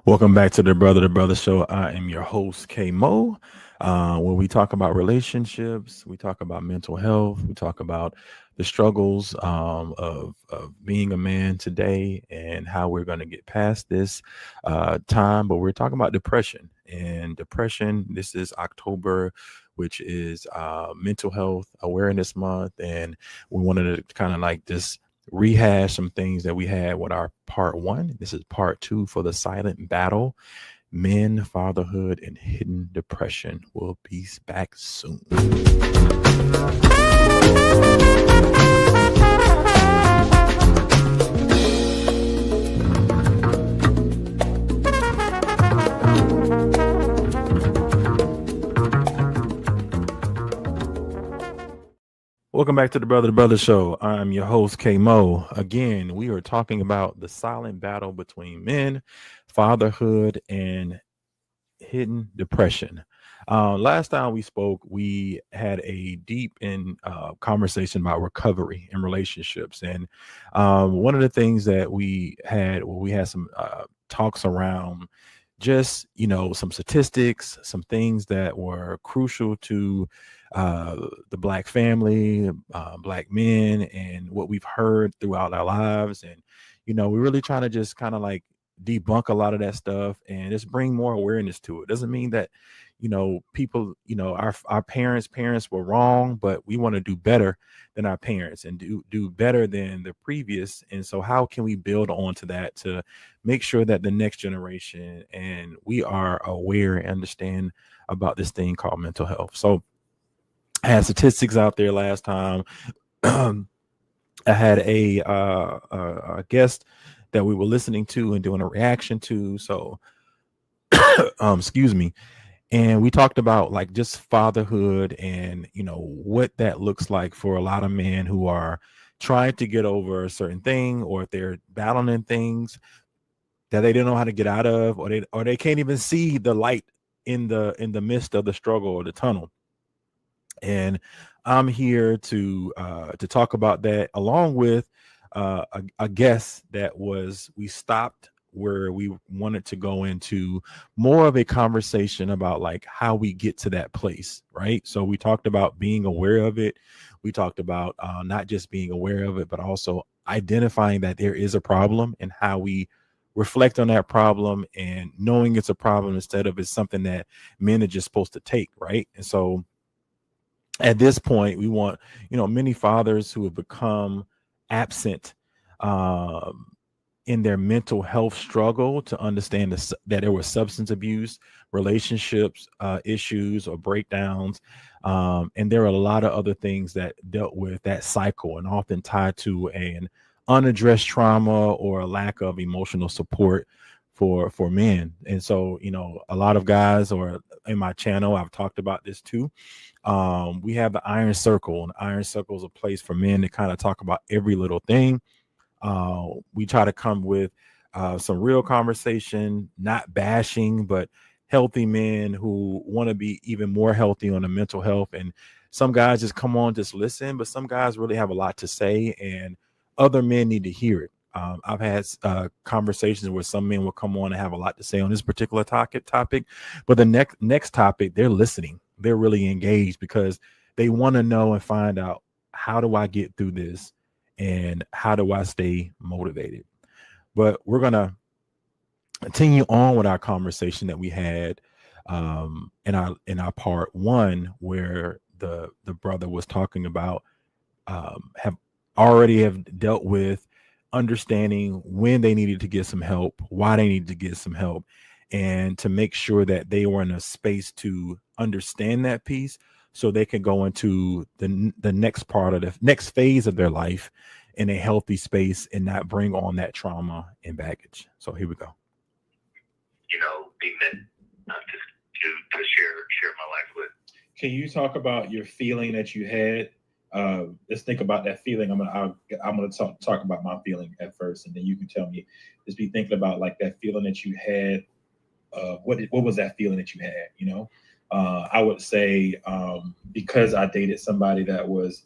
Welcome back to the Brother Show. I am your host, K Mo. Where we talk about relationships, we talk about mental health, we talk about the struggles of being a man today and how we're going to get past this time. But we're talking about depression and depression. This is October, which is Mental Health Awareness Month, and we wanted to kind of like just rehash some things that we had with our part one. This is part two for the silent battle. Men, fatherhood, and hidden depression. We'll be back soon. Welcome back to the Brother Show. I'm your host, K Mo. Again, we are talking about the silent battle between men, fatherhood, and hidden depression. Last time we spoke, we had a deep in conversation about recovery and relationships, and one of the things that we had some talks around just some statistics, some things that were crucial to the black family, black men, and what we've heard throughout our lives. And we're really trying to just kind of like debunk a lot of that stuff and just bring more awareness to it. Doesn't mean that people, our parents were wrong, but we want to do better than our parents and do better than the previous. And so how can we build on to that to make sure that the next generation and we are aware and understand about this thing called mental health? So I had statistics out there last time. I had a guest that we were listening to and doing a reaction to. So, excuse me. And we talked about like just fatherhood and what that looks like for a lot of men who are trying to get over a certain thing, or if they're battling things that they don't know how to get out of, or they can't even see the light in the midst of the struggle or the tunnel. And I'm here to talk about that, along with a guest that we stopped where we wanted to go into more of a conversation about like how we get to that place, right? So we talked about being aware of it. We talked about not just being aware of it, but also identifying that there is a problem and how we reflect on that problem and knowing it's a problem instead of it's something that men are just supposed to take, right? And so at this point, we want, many fathers who have become absent um, in their mental health struggle to understand that there was substance abuse, relationships issues or breakdowns. And there are a lot of other things that dealt with that cycle and often tied to an unaddressed trauma or a lack of emotional support for men. And so, a lot of guys, or in my channel, I've talked about this too. We have the Iron Circle, and Iron Circle is a place for men to kind of talk about every little thing. We try to come with some real conversation, not bashing, but healthy men who want to be even more healthy on the mental health. And some guys just come on, just listen, but some guys really have a lot to say, and other men need to hear it. I've had conversations where some men will come on and have a lot to say on this particular topic, but the next topic, they're listening. They're really engaged because they want to know and find out, how do I get through this, and how do I stay motivated? But we're gonna continue on with our conversation that we had in our part one, where the brother was talking about have dealt with understanding when they needed to get some help, why they needed to get some help, and to make sure that they were in a space to understand that piece so they can go into the next part of the next phase of their life in a healthy space and not bring on that trauma and baggage. So here we go. Being that to share my life with. Can you talk about your feeling that you had? Let's think about that feeling. I'm gonna talk about my feeling at first, and then you can tell me. Just be thinking about like that feeling that you had. What was that feeling that you had? I would say because I dated somebody that was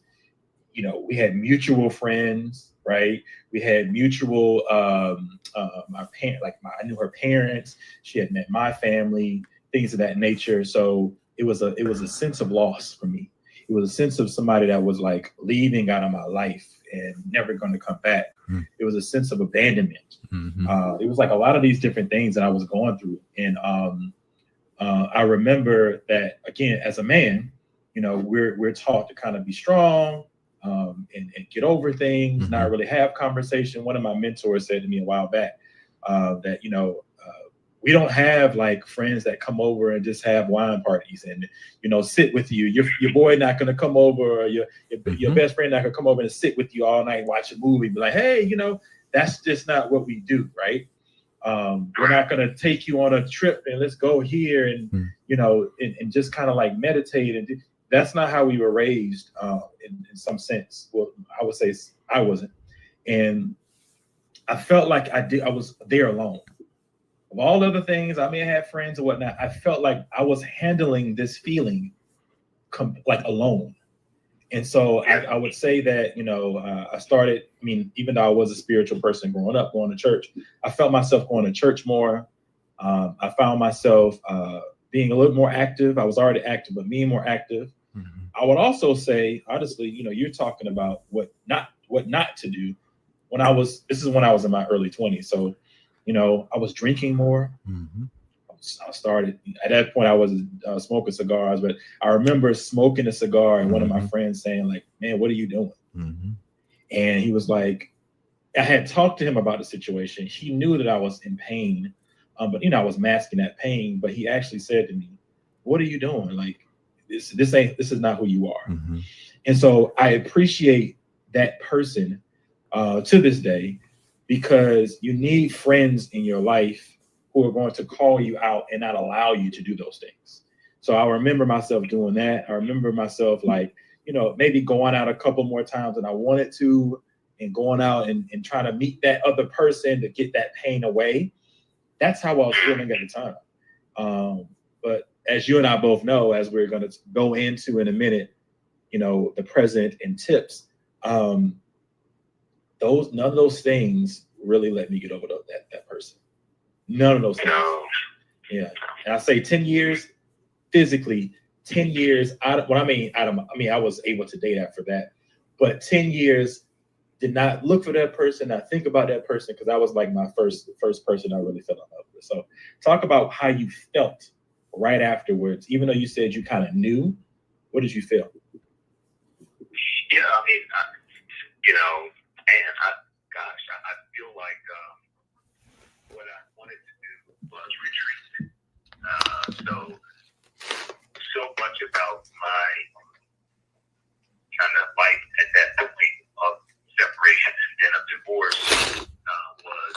we had mutual friends, right? We had mutual, my parent, I knew her parents. She had met my family, things of that nature. So it was a sense of loss for me. It was a sense of somebody that was like leaving out of my life and never going to come back. Mm. It was a sense of abandonment. Mm-hmm. It was like a lot of these different things that I was going through. And I remember that, again, as a man, we're taught to kind of be strong, and get over things, mm-hmm. not really have conversation. One of my mentors said to me a while back that, we don't have like friends that come over and just have wine parties and, sit with you. Your boy not going to come over, or your mm-hmm. best friend not going to come over and sit with you all night, watch a movie, be like, hey, that's just not what we do, right? We're not going to take you on a trip and let's go here and, and just kind of like meditate. And that's not how we were raised in some sense. Well, I would say I wasn't. And I felt like I was there alone. Of all other things, I may have had friends or whatnot. I felt like I was handling this feeling like alone. And so I would say that, I started, even though I was a spiritual person growing up, going to church, I felt myself going to church more. I found myself being a little more active. I was already active, but being more active. Mm-hmm. I would also say, honestly, you're talking about what not to do. This is when I was in my early 20s. So, I was drinking more. Mm-hmm. I started at that point. I was smoking cigars, but I remember smoking a cigar and mm-hmm. one of my friends saying, like, "Man, what are you doing?" Mm-hmm. And he was like, I had talked to him about the situation. He knew that I was in pain, but I was masking that pain. But he actually said to me, "What are you doing? Like, this is not who you are." Mm-hmm. And so I appreciate that person to this day, because you need friends in your life who are going to call you out and not allow you to do those things. So I remember myself doing that. I remember myself maybe going out a couple more times than I wanted to, and going out and trying to meet that other person to get that pain away. That's how I was feeling at the time. But as you and I both know, as we're going to go into in a minute, the present and tips, none of those things really let me get over that person. None of those things. No. Yeah. And I say 10 years physically, 10 years I was able to date after that, but 10 years did not look for that person, not think about that person, because I was like my first person I really fell in love with. So talk about how you felt right afterwards, even though you said you kind of knew. What did you feel? Yeah, I feel like what I wanted to do was retreat. So much about my kind of life at that point of separation and then of divorce was,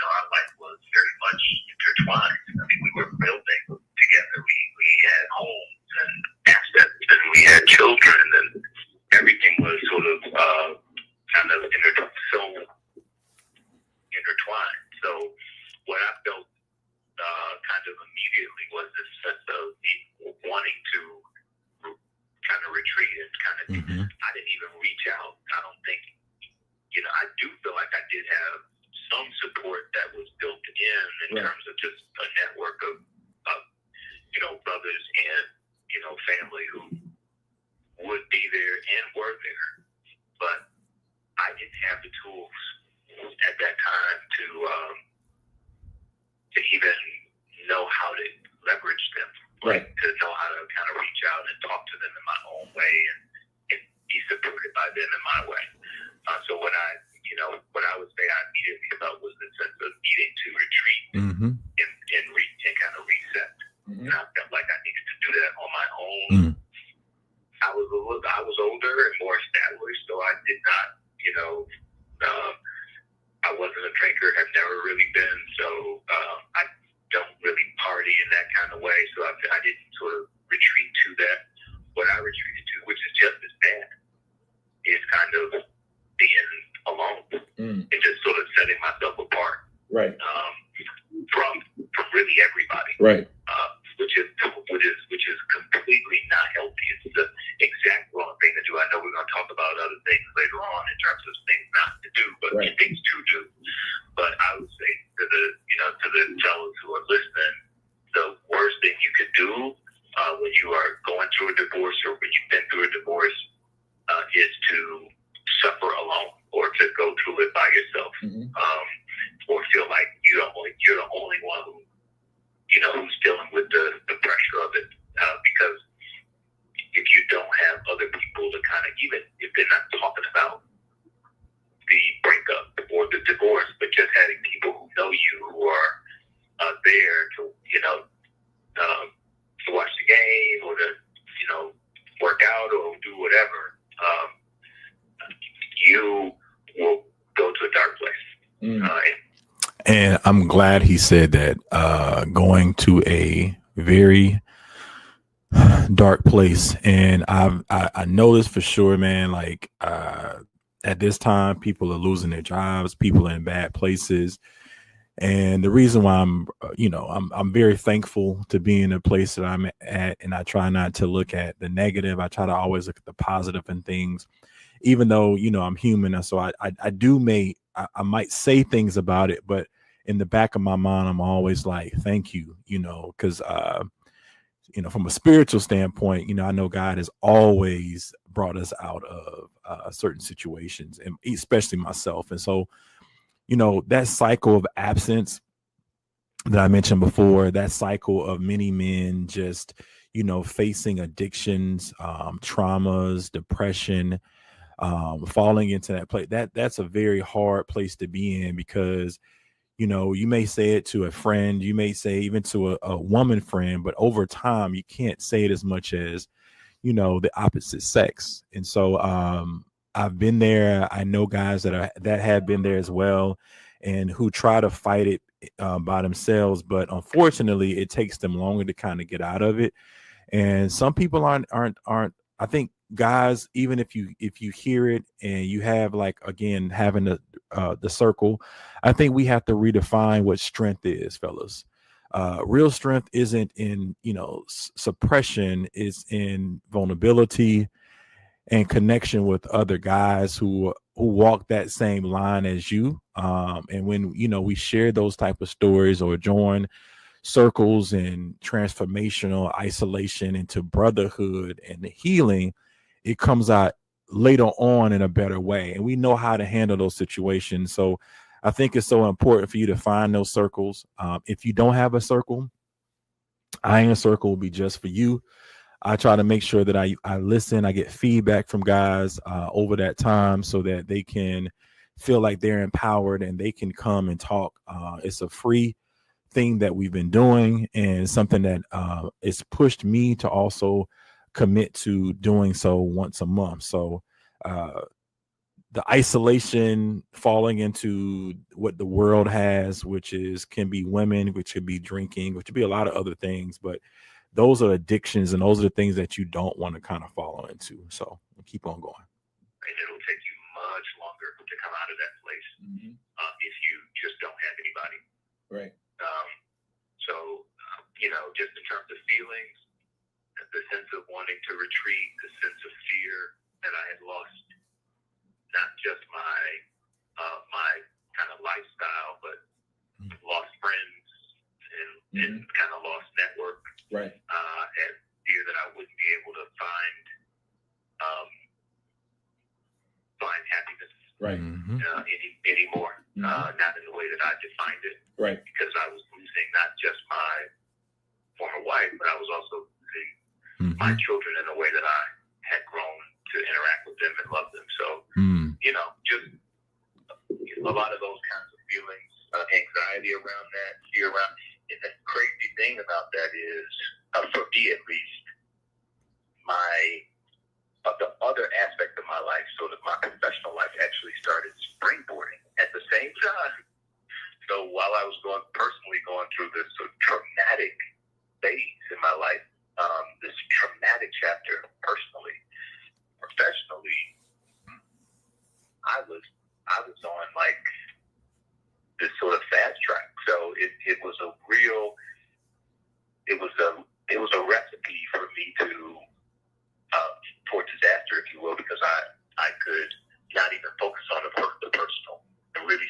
our life was very much intertwined. We were building together. We had homes and assets, and we had children, and everything was sort of kind of intertwined. So what I felt kind of immediately was this sense of wanting to kind of retreat and kind of, mm-hmm. I didn't even reach out. I don't think, I do feel like I did have some support that was built in right. terms of just a network of brothers and, family who would be there and were there. But I didn't have the tools at that time to even know how to leverage them, right. to know how to kind of reach out and talk to them in my own way and be supported by them in my way. So what I would say I immediately felt was the sense of needing to retreat mm-hmm. and kind of reset. Mm-hmm. And I felt like I needed to do that on my own. Mm-hmm. I was older and more established, so I did not, I wasn't a drinker, have never really been, so I don't really party in that kind of way, so I didn't sort of retreat to that. What I retreated to, which is just as bad, is kind of being alone and just sort of setting myself apart, right, from really everybody, right, which is completely not healthy. It's the exact wrong thing to do. I know we're going to talk about other things the fellows who are listening, the worst thing you could do when you are going through a divorce or when you've been through a divorce is to suffer alone or to go through it by yourself, or feel like you're the only one who, who's dealing with the pressure of it. Because if you don't have other people to kind of, even if they're not talking about the breakup or the divorce, but just having people who know you, who are there to, to watch the game or to, work out or do whatever, you will go to a dark place. And I'm glad he said that, going to a very dark place. And I know this for sure, man. Like, at this time, people are losing their jobs, people are in bad places. And the reason why I'm very thankful to be in a place that I'm at, and I try not to look at the negative. I try to always look at the positive in things, even though, I'm human. And so I might say things about it, but in the back of my mind, I'm always like, thank you, because, from a spiritual standpoint, I know God has always brought us out of certain situations, and especially myself. And so, that cycle of absence that I mentioned before, that cycle of many men just, facing addictions, traumas, depression, falling into that place, that's a very hard place to be in, because you may say it to a friend, you may say even to a woman friend, but over time you can't say it as much as the opposite sex. And so I've been there. I know guys that have been there as well, and who try to fight it by themselves, but unfortunately it takes them longer to kind of get out of it. And some people aren't I think, guys, even if you hear it and you have, like, again, having the circle, I think we have to redefine what strength is, fellas. Real strength isn't in suppression, is in vulnerability and connection with other guys who walk that same line as you. And when we share those type of stories or join circles and transformational isolation into brotherhood and the healing, it comes out later on in a better way, and we know how to handle those situations. So I think it's so important for you to find those circles. If you don't have a circle, Iron Circle will be just for you. I try to make sure that I listen, I get feedback from guys over that time, so that they can feel like they're empowered and they can come and talk. It's a free thing that we've been doing, and something that it's pushed me to also commit to doing so once a month. So the isolation, falling into what the world has, which can be women, which could be drinking, which could be a lot of other things, but those are addictions, and those are the things that you don't want to kind of follow into. So keep on going. And it'll take you much longer to come out of that place if you just don't have anybody. Right. So, just in terms of feelings, the sense of wanting to retreat, the sense of fear that I had lost, not just my kind of lifestyle, but lost friends and kind of lost network. Right. And fear that I wouldn't be able to find happiness. Right. Anymore. Not in the way that I defined it. Right. Because I was losing not just my former wife, but I was also losing my children in a way that I had grown to interact with them and love them. So, just a lot of those kinds of feelings, anxiety around that, fear around. And the crazy thing about that is, for me at least, the other aspect of my life, sort of my professional life, actually started springboarding at the same time. So while I was personally going through this sort of traumatic phase in my life, this traumatic chapter personally, professionally, I was on like this sort of fast track. So it was a recipe for me for disaster, if you will, because I could not even focus on the personal and really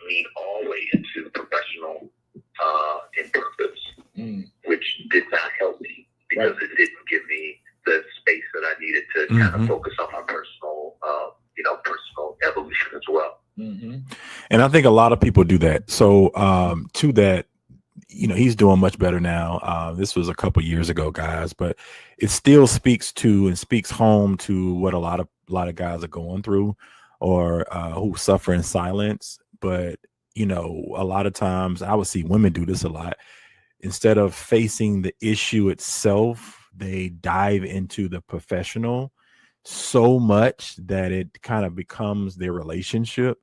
lean all the way into professional did not help me because it didn't give me the space that I needed to kind of focus on my personal, personal evolution as well. And I think a lot of people do that. So to that, he's doing much better now. This was a couple years ago, guys, but it still speaks to and speaks home to what a lot of guys are going through, or who suffer in silence. But a lot of times I would see women do this a lot. Instead of facing the issue itself, they dive into the professional so much that it kind of becomes their relationship,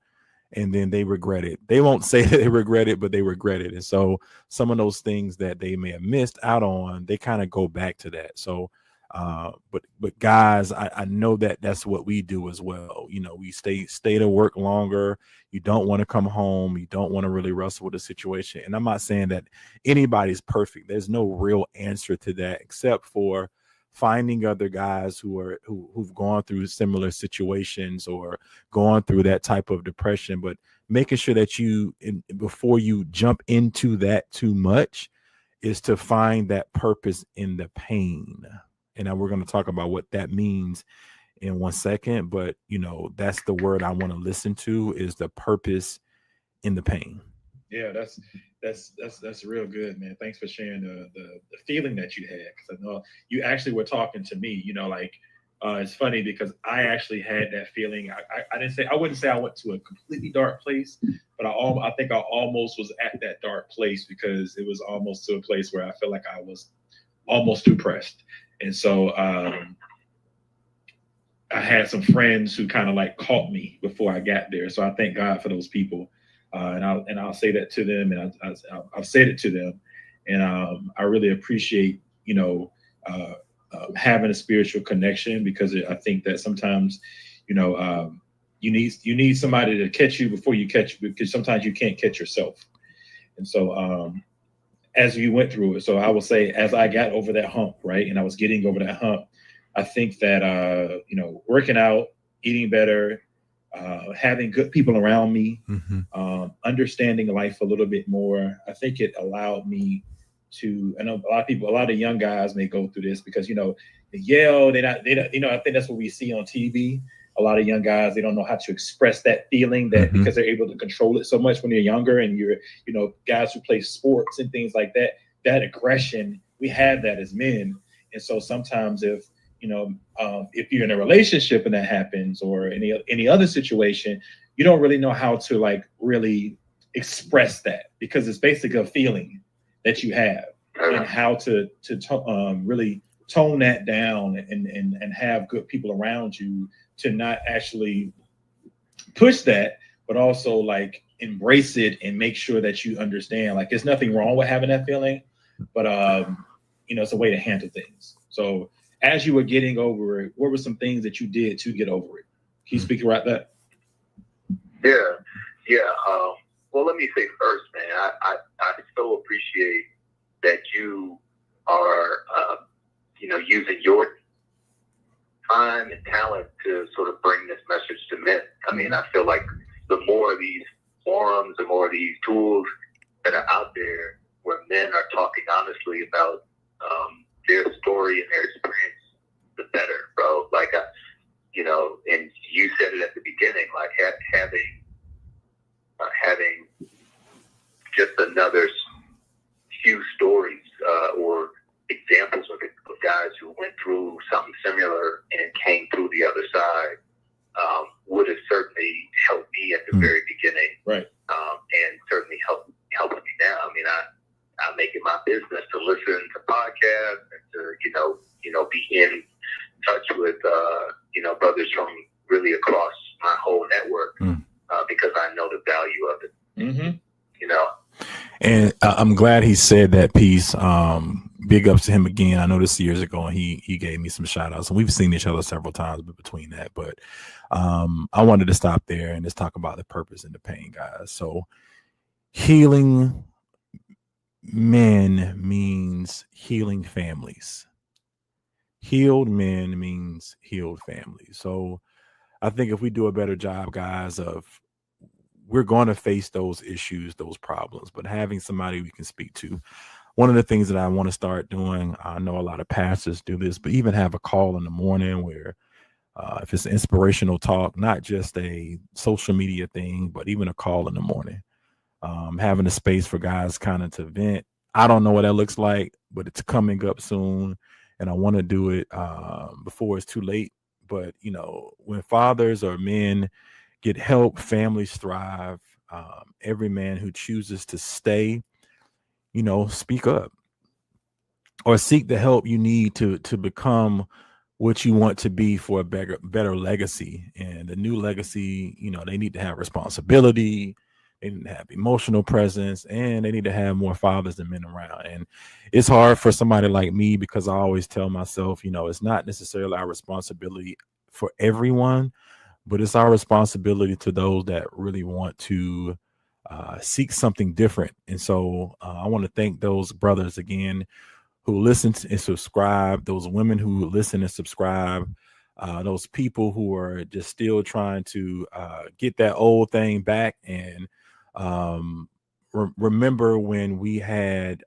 and then they regret it. They won't say that they regret it, but they regret it. And so some of those things that they may have missed out on, they kind of go back to that. So but guys, I know that that's what we do as well. We stay to work longer. You don't want to come home. You don't want to really wrestle with the situation. And I'm not saying that anybody's perfect. There's no real answer to that, except for finding other guys who've gone through similar situations or gone through that type of depression, but making sure that before you jump into that too much, is to find that purpose in the pain. And now we're going to talk about what that means in 1 second, but that's the word I want to listen to, is the purpose in the pain. Yeah, that's real good, man. Thanks for sharing the feeling that you had, because I know you actually were talking to me. It's funny because I actually had that feeling. I wouldn't say I went to a completely dark place, but I think I almost was at that dark place, because it was almost to a place where I felt like I was almost depressed. And so I had some friends who kind of like caught me before I got there. So I thank God for those people. And I'll say that to them, and I've said it to them, and I really appreciate having a spiritual connection, because I think that sometimes you need somebody to catch you before you catch, because sometimes you can't catch yourself. And so as you went through it, so I will say, as I got over that hump, right, and I was getting over that hump, I think that working out, eating better, having good people around me, understanding life a little bit more, I think it allowed me to. I know a lot of young guys may go through this, because they yell, they don't, I think that's what we see on TV. A lot of young guys, they don't know how to express that feeling, that because they're able to control it so much when you're younger, and you're guys who play sports and things like that, that aggression, we have that as men. And so sometimes if you're in a relationship and that happens, or any other situation, you don't really know how to like really express that, because it's basically a feeling that you have, and how to really tone that down, and have good people around you to not actually push that, but also like embrace it and make sure that you understand, like, there's nothing wrong with having that feeling, but it's a way to handle things. So as you were getting over it, what were some things that you did to get over it? Can you speak about that? Yeah. Well, let me say first, man, I so appreciate that you are, using your time and talent to sort of bring this message to men. I mean, I feel like the more of these forums, the more of these tools that are out there where men are talking honestly about their story and their experience, the better, bro. Like, and you said it at the beginning, like having just another few stories or examples of guys who went through something similar and came through the other side would have certainly helped me at the very beginning, right? And certainly helping me now. I mean, I make it my business to listen to podcasts and to be in touch with brothers from really across my whole network, because I know the value of it. And I'm glad he said that piece. Big ups to him again. I know this years ago, and he gave me some shout outs, and we've seen each other several times between that. But I wanted to stop there and just talk about the purpose and the pain, guys. So healing men means healing families. Healed men means healed families. So I think if we do a better job, guys, we're going to face those issues, those problems, but having somebody we can speak to. one of the things that I want to start doing, I know a lot of pastors do this, but even have a call in the morning where if it's inspirational talk, not just a social media thing, but even a call in the morning, having a space for guys kind of to vent. I don't know what that looks like, but it's coming up soon, and I want to do it before it's too late. But when fathers or men get help, families thrive. Every man who chooses to stay, speak up or seek the help you need to become what you want to be for a better legacy. And the new legacy, they need to have responsibility, they need to have emotional presence, and they need to have more fathers and men around. And it's hard for somebody like me because I always tell myself, it's not necessarily our responsibility for everyone, but it's our responsibility to those that really want to seek something different. And so I want to thank those brothers again who listen and subscribe, those women who listen and subscribe, those people who are just still trying to get that old thing back and remember when we had,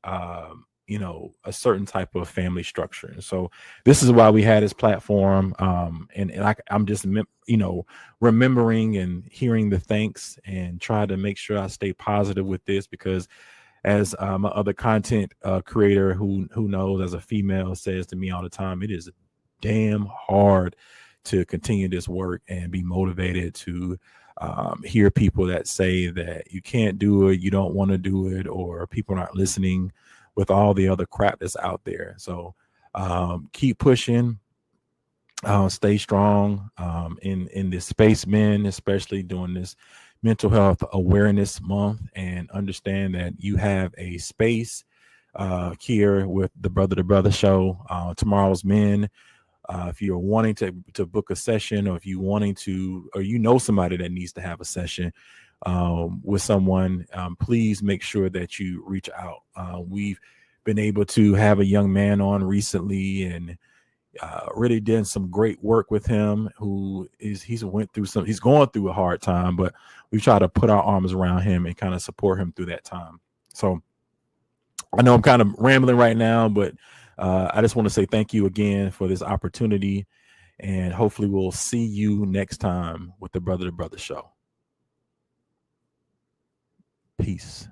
a certain type of family structure. And so this is why we had this platform. I'm just, remembering and hearing the thanks and try to make sure I stay positive with this because as my other content creator who knows as a female says to me all the time, it is damn hard to continue this work and be motivated to hear people that say that you can't do it, you don't want to do it, or people aren't listening with all the other crap that's out there. So keep pushing, stay strong in this space, men, especially during this Mental Health Awareness Month, and understand that you have a space here with the Brother to Brother show. Tomorrow's Men. If you're wanting to book a session, or if you wanting to, or somebody that needs to have a session with someone, please make sure that you reach out. We've been able to have a young man on recently, and really did some great work with him. He's going through a hard time, but we try to put our arms around him and kind of support him through that time. So I know I'm kind of rambling right now, but I just want to say thank you again for this opportunity, and hopefully we'll see you next time with the Brother to Brother show. Peace.